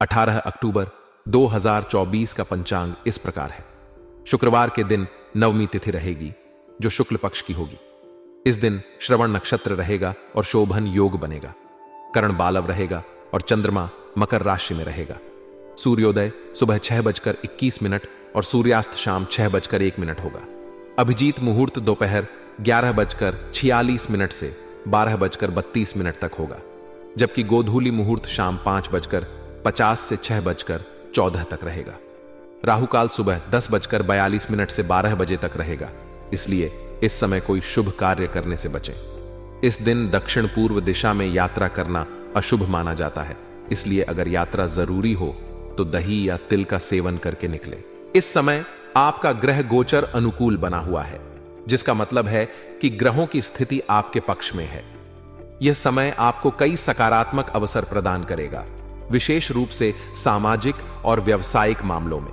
18 अक्टूबर 2024 का पंचांग इस प्रकार है। शुक्रवार के दिन नवमी तिथि रहेगी, जो शुक्ल पक्ष की होगी। इस दिन श्रवण नक्षत्र रहेगा और शोभन योग बनेगा। कर्ण बालव रहेगा और चंद्रमा मकर राशि में रहेगा। सूर्योदय सुबह 6:21 और सूर्यास्त शाम 6:01 होगा। अभिजीत मुहूर्त दोपहर 11:46 से 12:32 तक होगा, जबकि गोधूली मुहूर्त शाम 5:50 से 6:14 तक रहेगा। राहुकाल सुबह 10:42 से 12 बजे तक रहेगा, इसलिए इस समय कोई शुभ कार्य करने से बचें। इस दिन दक्षिण पूर्व दिशा में यात्रा करना अशुभ माना जाता है, इसलिए अगर यात्रा जरूरी हो तो दही या तिल का सेवन करके निकलें। इस समय आपका ग्रह गोचर अनुकूल बना हुआ है, जिसका मतलब है कि ग्रहों की स्थिति आपके पक्ष में है। यह समय आपको कई सकारात्मक अवसर प्रदान करेगा, विशेष रूप से सामाजिक और व्यावसायिक मामलों में।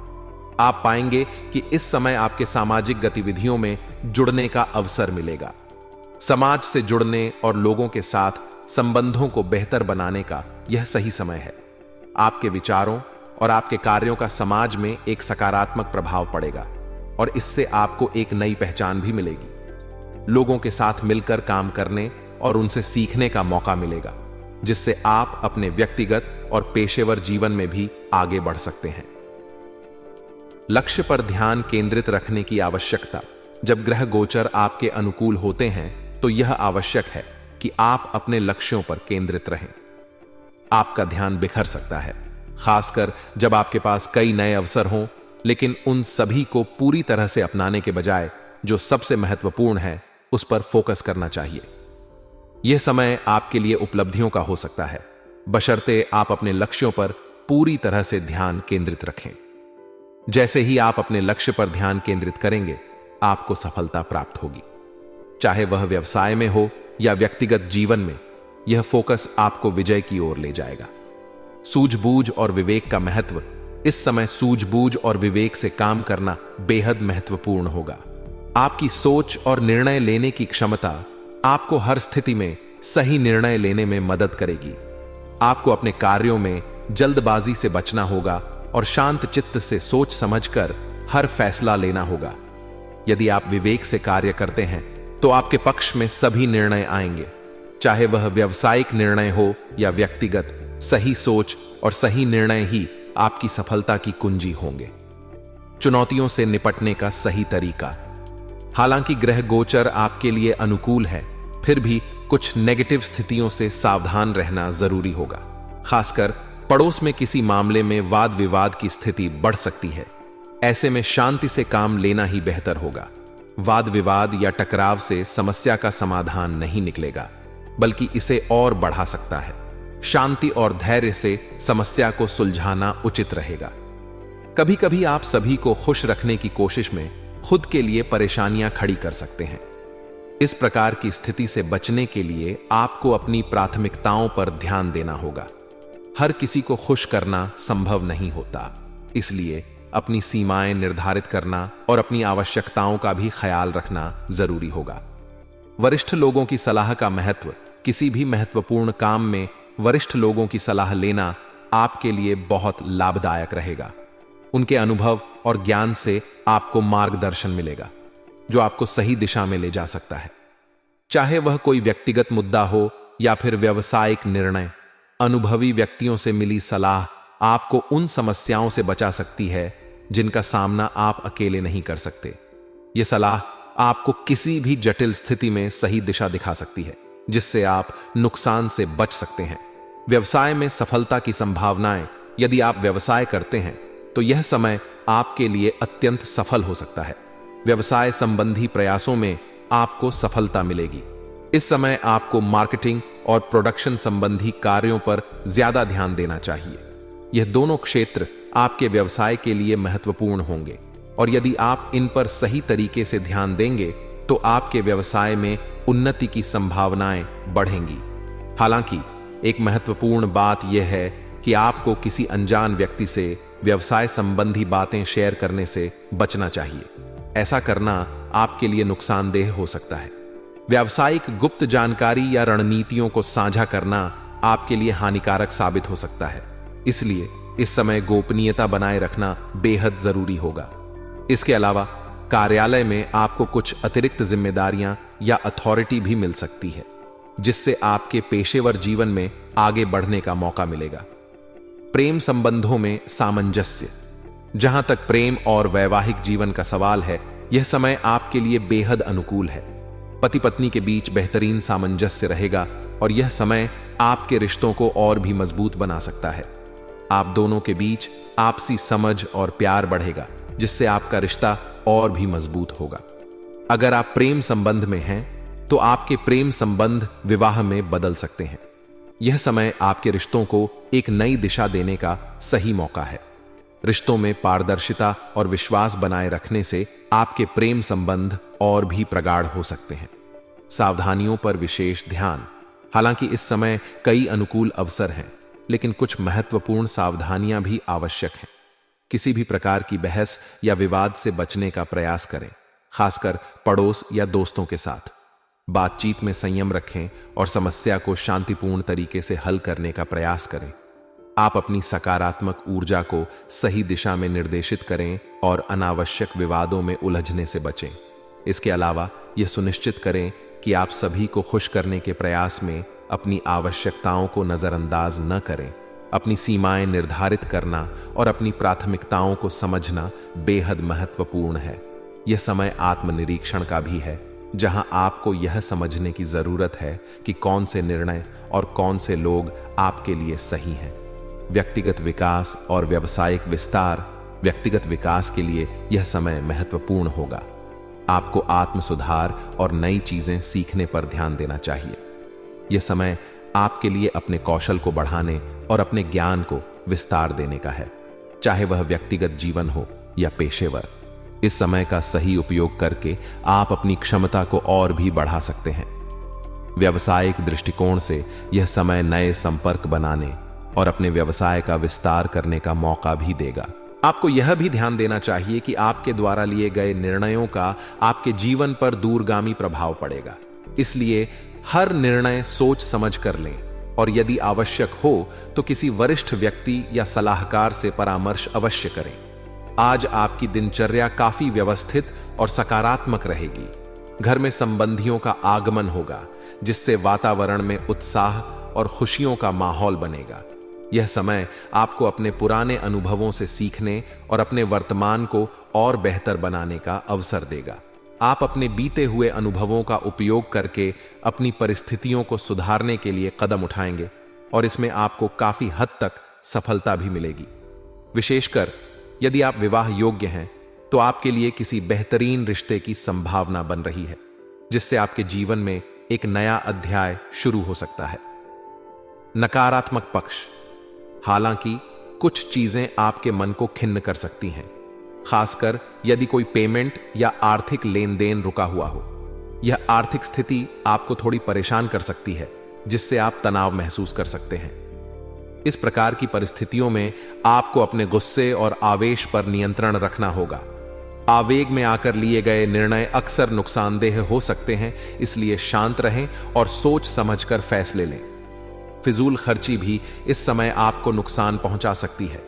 आप पाएंगे कि इस समय आपके सामाजिक गतिविधियों में जुड़ने का अवसर मिलेगा। समाज से जुड़ने और लोगों के साथ संबंधों को बेहतर बनाने का यह सही समय है। आपके विचारों और आपके कार्यों का समाज में एक सकारात्मक प्रभाव पड़ेगा और इससे आपको एक नई पहचान भी मिलेगी। लोगों के साथ मिलकर काम करने और उनसे सीखने का मौका मिलेगा, जिससे आप अपने व्यक्तिगत और पेशेवर जीवन में भी आगे बढ़ सकते हैं। लक्ष्य पर ध्यान केंद्रित रखने की आवश्यकता। जब ग्रह गोचर आपके अनुकूल होते हैं तो यह आवश्यक है कि आप अपने लक्ष्यों पर केंद्रित रहें। आपका ध्यान बिखर सकता है, खासकर जब आपके पास कई नए अवसर हों, लेकिन उन सभी को पूरी तरह से अपनाने के बजाय जो सबसे महत्वपूर्ण है उस पर फोकस करना चाहिए। यह समय आपके लिए उपलब्धियों का हो सकता है, बशर्ते आप अपने लक्ष्यों पर पूरी तरह से ध्यान केंद्रित रखें। जैसे ही आप अपने लक्ष्य पर ध्यान केंद्रित करेंगे, आपको सफलता प्राप्त होगी। चाहे वह व्यवसाय में हो या व्यक्तिगत जीवन में, यह फोकस आपको विजय की ओर ले जाएगा। सूझबूझ और विवेक का महत्व। इस समय सूझबूझ और विवेक से काम करना बेहद महत्वपूर्ण होगा। आपकी सोच और निर्णय लेने की क्षमता आपको हर स्थिति में सही निर्णय लेने में मदद करेगी। आपको अपने कार्यों में जल्दबाजी से बचना होगा और शांत चित्त से सोच समझकर हर फैसला लेना होगा। यदि आप विवेक से कार्य करते हैं तो आपके पक्ष में सभी निर्णय आएंगे, चाहे वह व्यावसायिक निर्णय हो या व्यक्तिगत। सही सोच और सही निर्णय ही आपकी सफलता की कुंजी होंगे। चुनौतियों से निपटने का सही तरीका। हालांकि ग्रह गोचर आपके लिए अनुकूल है, फिर भी कुछ नेगेटिव स्थितियों से सावधान रहना जरूरी होगा। खासकर पड़ोस में किसी मामले में वाद विवाद की स्थिति बढ़ सकती है। ऐसे में शांति से काम लेना ही बेहतर होगा। वाद विवाद या टकराव से समस्या का समाधान नहीं निकलेगा, बल्कि इसे और बढ़ा सकता है। शांति और धैर्य से समस्या को सुलझाना उचित रहेगा। कभी कभी आप सभी को खुश रखने की कोशिश में खुद के लिए परेशानियां खड़ी कर सकते हैं। इस प्रकार की स्थिति से बचने के लिए आपको अपनी प्राथमिकताओं पर ध्यान देना होगा। हर किसी को खुश करना संभव नहीं होता, इसलिए अपनी सीमाएं निर्धारित करना और अपनी आवश्यकताओं का भी ख्याल रखना जरूरी होगा। वरिष्ठ लोगों की सलाह का महत्व। किसी भी महत्वपूर्ण काम में वरिष्ठ लोगों की सलाह लेना आपके लिए बहुत लाभदायक रहेगा। उनके अनुभव और ज्ञान से आपको मार्गदर्शन मिलेगा, जो आपको सही दिशा में ले जा सकता है। चाहे वह कोई व्यक्तिगत मुद्दा हो या फिर व्यावसायिक निर्णय, अनुभवी व्यक्तियों से मिली सलाह आपको उन समस्याओं से बचा सकती है जिनका सामना आप अकेले नहीं कर सकते। यह सलाह आपको किसी भी जटिल स्थिति में सही दिशा दिखा सकती है, जिससे आप नुकसान से बच सकते हैं। व्यवसाय में सफलता की संभावनाएं। यदि आप व्यवसाय करते हैं तो यह समय आपके लिए अत्यंत सफल हो सकता है। व्यवसाय संबंधी प्रयासों में आपको सफलता मिलेगी। इस समय आपको मार्केटिंग और प्रोडक्शन संबंधी कार्यों पर ज्यादा ध्यान देना चाहिए। यह दोनों क्षेत्र आपके व्यवसाय के लिए महत्वपूर्ण होंगे और यदि आप इन पर सही तरीके से ध्यान देंगे तो आपके व्यवसाय में उन्नति की संभावनाएं बढ़ेंगी। हालांकि एक महत्वपूर्ण बात यह है कि आपको किसी अनजान व्यक्ति से व्यवसाय संबंधी बातें शेयर करने से बचना चाहिए। ऐसा करना आपके लिए नुकसानदेह हो सकता है। व्यावसायिक गुप्त जानकारी या रणनीतियों को साझा करना आपके लिए हानिकारक साबित हो सकता है। इसलिए इस समय गोपनीयता बनाए रखना बेहद जरूरी होगा। इसके अलावा कार्यालय में आपको कुछ अतिरिक्त जिम्मेदारियां या अथॉरिटी भी मिल सकती है, जिससे आपके पेशेवर जीवन में आगे बढ़ने का मौका मिलेगा। प्रेम संबंधों में सामंजस्य। जहां तक प्रेम और वैवाहिक जीवन का सवाल है, यह समय आपके लिए बेहद अनुकूल है। पति पत्नी के बीच बेहतरीन सामंजस्य रहेगा और यह समय आपके रिश्तों को और भी मजबूत बना सकता है। आप दोनों के बीच आपसी समझ और प्यार बढ़ेगा, जिससे आपका रिश्ता और भी मजबूत होगा। अगर आप प्रेम संबंध में हैं, तो आपके प्रेम संबंध विवाह में बदल सकते हैं। यह समय आपके रिश्तों को एक नई दिशा देने का सही मौका है। रिश्तों में पारदर्शिता और विश्वास बनाए रखने से आपके प्रेम संबंध और भी प्रगाढ़ हो सकते हैं। सावधानियों पर विशेष ध्यान। हालांकि इस समय कई अनुकूल अवसर हैं, लेकिन कुछ महत्वपूर्ण सावधानियां भी आवश्यक हैं। किसी भी प्रकार की बहस या विवाद से बचने का प्रयास करें, खासकर पड़ोस या दोस्तों के साथ। बातचीत में संयम रखें और समस्या को शांतिपूर्ण तरीके से हल करने का प्रयास करें। आप अपनी सकारात्मक ऊर्जा को सही दिशा में निर्देशित करें और अनावश्यक विवादों में उलझने से बचें। इसके अलावा यह सुनिश्चित करें कि आप सभी को खुश करने के प्रयास में अपनी आवश्यकताओं को नजरअंदाज न करें। अपनी सीमाएं निर्धारित करना और अपनी प्राथमिकताओं को समझना बेहद महत्वपूर्ण है। यह समय आत्मनिरीक्षण का भी है, जहां आपको यह समझने की जरूरत है कि कौन से निर्णय और कौन से लोग आपके लिए सही हैं। व्यक्तिगत विकास और व्यावसायिक विस्तार। व्यक्तिगत विकास के लिए यह समय महत्वपूर्ण होगा। आपको आत्म सुधार और नई चीजें सीखने पर ध्यान देना चाहिए। यह समय आपके लिए अपने कौशल को बढ़ाने और अपने ज्ञान को विस्तार देने का है, चाहे वह व्यक्तिगत जीवन हो या पेशेवर। इस समय का सही उपयोग करके आप अपनी क्षमता को और भी बढ़ा सकते हैं। व्यावसायिक दृष्टिकोण से यह समय नए संपर्क बनाने और अपने व्यवसाय का विस्तार करने का मौका भी देगा। आपको यह भी ध्यान देना चाहिए कि आपके द्वारा लिए गए निर्णयों का आपके जीवन पर दूरगामी प्रभाव पड़ेगा। इसलिए हर निर्णय सोच समझ कर लें और यदि आवश्यक हो तो किसी वरिष्ठ व्यक्ति या सलाहकार से परामर्श अवश्य करें। आज आपकी दिनचर्या काफी व्यवस्थित और सकारात्मक रहेगी। घर में संबंधियों का आगमन होगा, जिससे वातावरण में उत्साह और खुशियों का माहौल बनेगा। यह समय आपको अपने पुराने अनुभवों से सीखने और अपने वर्तमान को और बेहतर बनाने का अवसर देगा। आप अपने बीते हुए अनुभवों का उपयोग करके अपनी परिस्थितियों को सुधारने के लिए कदम उठाएंगे और इसमें आपको काफी हद तक सफलता भी मिलेगी। विशेषकर यदि आप विवाह योग्य हैं, तो आपके लिए किसी बेहतरीन रिश्ते की संभावना बन रही है, जिससे आपके जीवन में एक नया अध्याय शुरू हो सकता है। नकारात्मक पक्ष। हालांकि कुछ चीजें आपके मन को खिन्न कर सकती हैं, खासकर यदि कोई पेमेंट या आर्थिक लेन देन रुका हुआ हो। यह आर्थिक स्थिति आपको थोड़ी परेशान कर सकती है, जिससे आप तनाव महसूस कर सकते हैं। इस प्रकार की परिस्थितियों में आपको अपने गुस्से और आवेश पर नियंत्रण रखना होगा। आवेग में आकर लिए गए निर्णय अक्सर नुकसानदेह हो सकते हैं, इसलिए शांत रहें और सोच समझकर फैसले लें। फिजूल खर्ची भी इस समय आपको नुकसान पहुंचा सकती है।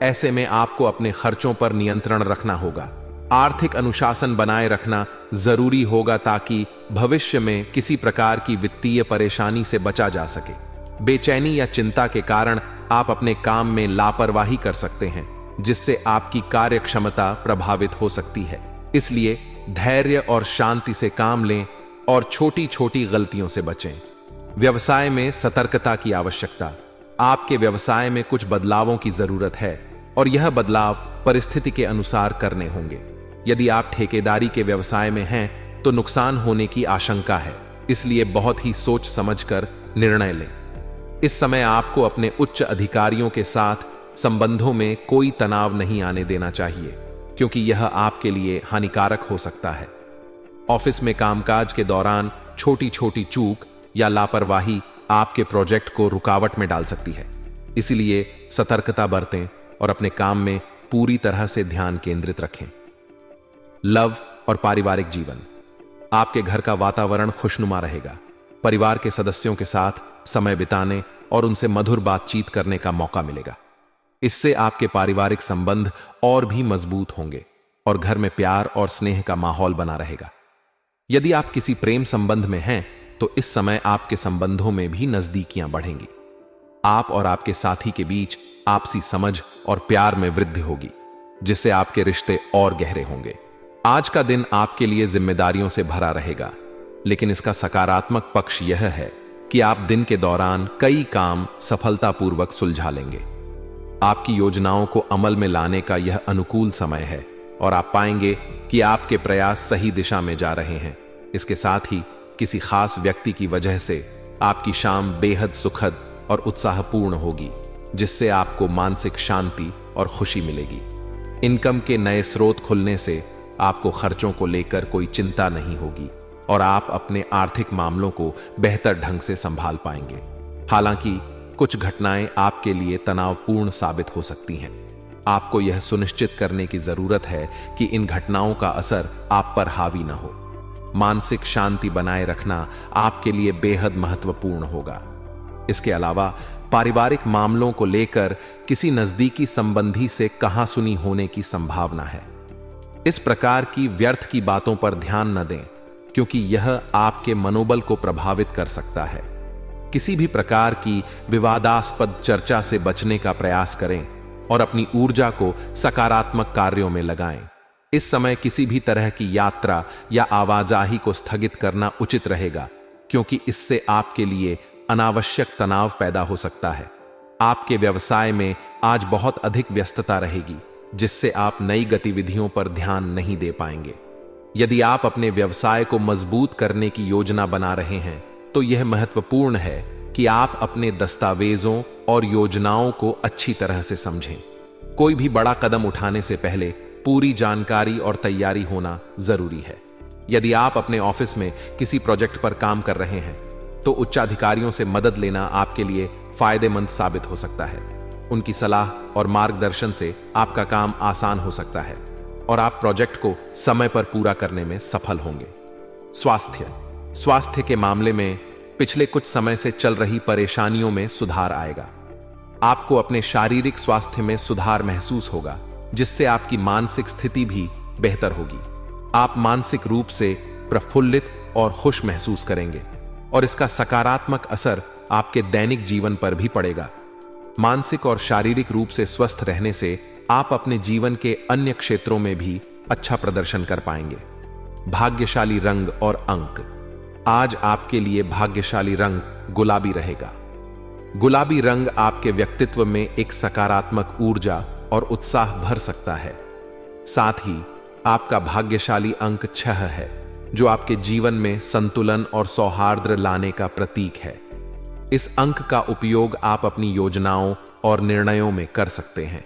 ऐसे में आपको अपने खर्चों पर नियंत्रण रखना होगा। आर्थिक अनुशासन बनाए रखना जरूरी होगा ताकि भविष्य में किसी प्रकार की वित्तीय परेशानी से बचा जा सके। बेचैनी या चिंता के कारण आप अपने काम में लापरवाही कर सकते हैं, जिससे आपकी कार्य क्षमता प्रभावित हो सकती है। इसलिए धैर्य और शांति से काम लें और छोटी छोटी गलतियों से बचें। व्यवसाय में सतर्कता की आवश्यकता। आपके व्यवसाय में कुछ बदलावों की जरूरत है और यह बदलाव परिस्थिति के अनुसार करने होंगे। यदि आप ठेकेदारी के व्यवसाय में हैं, तो नुकसान होने की आशंका है, इसलिए बहुत ही सोच समझकर निर्णय लें। इस समय आपको अपने उच्च अधिकारियों के साथ संबंधों में कोई तनाव नहीं आने देना चाहिए, क्योंकि यह आपके लिए हानिकारक हो सकता है। ऑफिस में कामकाज के दौरान छोटी छोटी चूक या लापरवाही आपके प्रोजेक्ट को रुकावट में डाल सकती है, इसलिए सतर्कता बरतें और अपने काम में पूरी तरह से ध्यान केंद्रित रखें। लव और पारिवारिक जीवन। आपके घर का वातावरण खुशनुमा रहेगा। परिवार के सदस्यों के साथ समय बिताने और उनसे मधुर बातचीत करने का मौका मिलेगा। इससे आपके पारिवारिक संबंध और भी मजबूत होंगे और घर में प्यार और स्नेह का माहौल बना रहेगा। यदि आप किसी प्रेम संबंध में हैं तो इस समय आपके संबंधों में भी नजदीकियां बढ़ेंगी। आप और आपके साथी के बीच आपसी समझ और प्यार में वृद्धि होगी, जिससे आपके रिश्ते और गहरे होंगे। आज का दिन आपके लिए जिम्मेदारियों से भरा रहेगा, लेकिन इसका सकारात्मक पक्ष यह है कि आप दिन के दौरान कई काम सफलतापूर्वक सुलझा लेंगे। आपकी योजनाओं को अमल में लाने का यह अनुकूल समय है और आप पाएंगे कि आपके प्रयास सही दिशा में जा रहे हैं। इसके साथ ही किसी खास व्यक्ति की वजह से आपकी शाम बेहद सुखद और उत्साहपूर्ण होगी, जिससे आपको मानसिक शांति और खुशी मिलेगी। इनकम के नए स्रोत खुलने से आपको खर्चों को लेकर कोई चिंता नहीं होगी और आप अपने आर्थिक मामलों को बेहतर ढंग से संभाल पाएंगे। हालांकि कुछ घटनाएं आपके लिए तनावपूर्ण साबित हो सकती हैं। आपको यह सुनिश्चित करने की जरूरत है कि इन घटनाओं का असर आप पर हावी न हो। मानसिक शांति बनाए रखना आपके लिए बेहद महत्वपूर्ण होगा। इसके अलावा पारिवारिक मामलों को लेकर किसी नजदीकी संबंधी से कहासुनी होने की संभावना है। इस प्रकार की व्यर्थ की बातों पर ध्यान न दें, क्योंकि यह आपके मनोबल को प्रभावित कर सकता है। किसी भी प्रकार की विवादास्पद चर्चा से बचने का प्रयास करें और अपनी ऊर्जा को सकारात्मक कार्यों में लगाएं। इस समय किसी भी तरह की यात्रा या आवाजाही को स्थगित करना उचित रहेगा, क्योंकि इससे आपके लिए अनावश्यक तनाव पैदा हो सकता है। आपके व्यवसाय में आज बहुत अधिक व्यस्तता रहेगी, जिससे आप नई गतिविधियों पर ध्यान नहीं दे पाएंगे। यदि आप अपने व्यवसाय को मजबूत करने की योजना बना रहे हैं, तो यह महत्वपूर्ण है कि आप अपने दस्तावेजों और योजनाओं को अच्छी तरह से समझें। कोई भी बड़ा कदम उठाने से पहले पूरी जानकारी और तैयारी होना जरूरी है। यदि आप अपने ऑफिस में किसी प्रोजेक्ट पर काम कर रहे हैं, तो उच्चाधिकारियों से मदद लेना आपके लिए फायदेमंद साबित हो सकता है। उनकी सलाह और मार्गदर्शन से आपका काम आसान हो सकता है और आप प्रोजेक्ट को समय पर पूरा करने में सफल होंगे। स्वास्थ्य के मामले में पिछले कुछ समय से चल रही परेशानियों में सुधार आएगा। आपको अपने शारीरिक स्वास्थ्य में सुधार महसूस होगा, जिससे आपकी मानसिक स्थिति भी बेहतर होगी। आप मानसिक रूप से प्रफुल्लित और खुश महसूस करेंगे और इसका सकारात्मक असर आपके दैनिक जीवन पर भी पड़ेगा। मानसिक और शारीरिक रूप से स्वस्थ रहने से आप अपने जीवन के अन्य क्षेत्रों में भी अच्छा प्रदर्शन कर पाएंगे। भाग्यशाली रंग और अंक। आज आपके लिए भाग्यशाली रंग गुलाबी रहेगा। गुलाबी रंग आपके व्यक्तित्व में एक सकारात्मक ऊर्जा और उत्साह भर सकता है। साथ ही आपका भाग्यशाली अंक 6 है, जो आपके जीवन में संतुलन और सौहार्द लाने का प्रतीक है। इस अंक का उपयोग आप अपनी योजनाओं और निर्णयों में कर सकते हैं।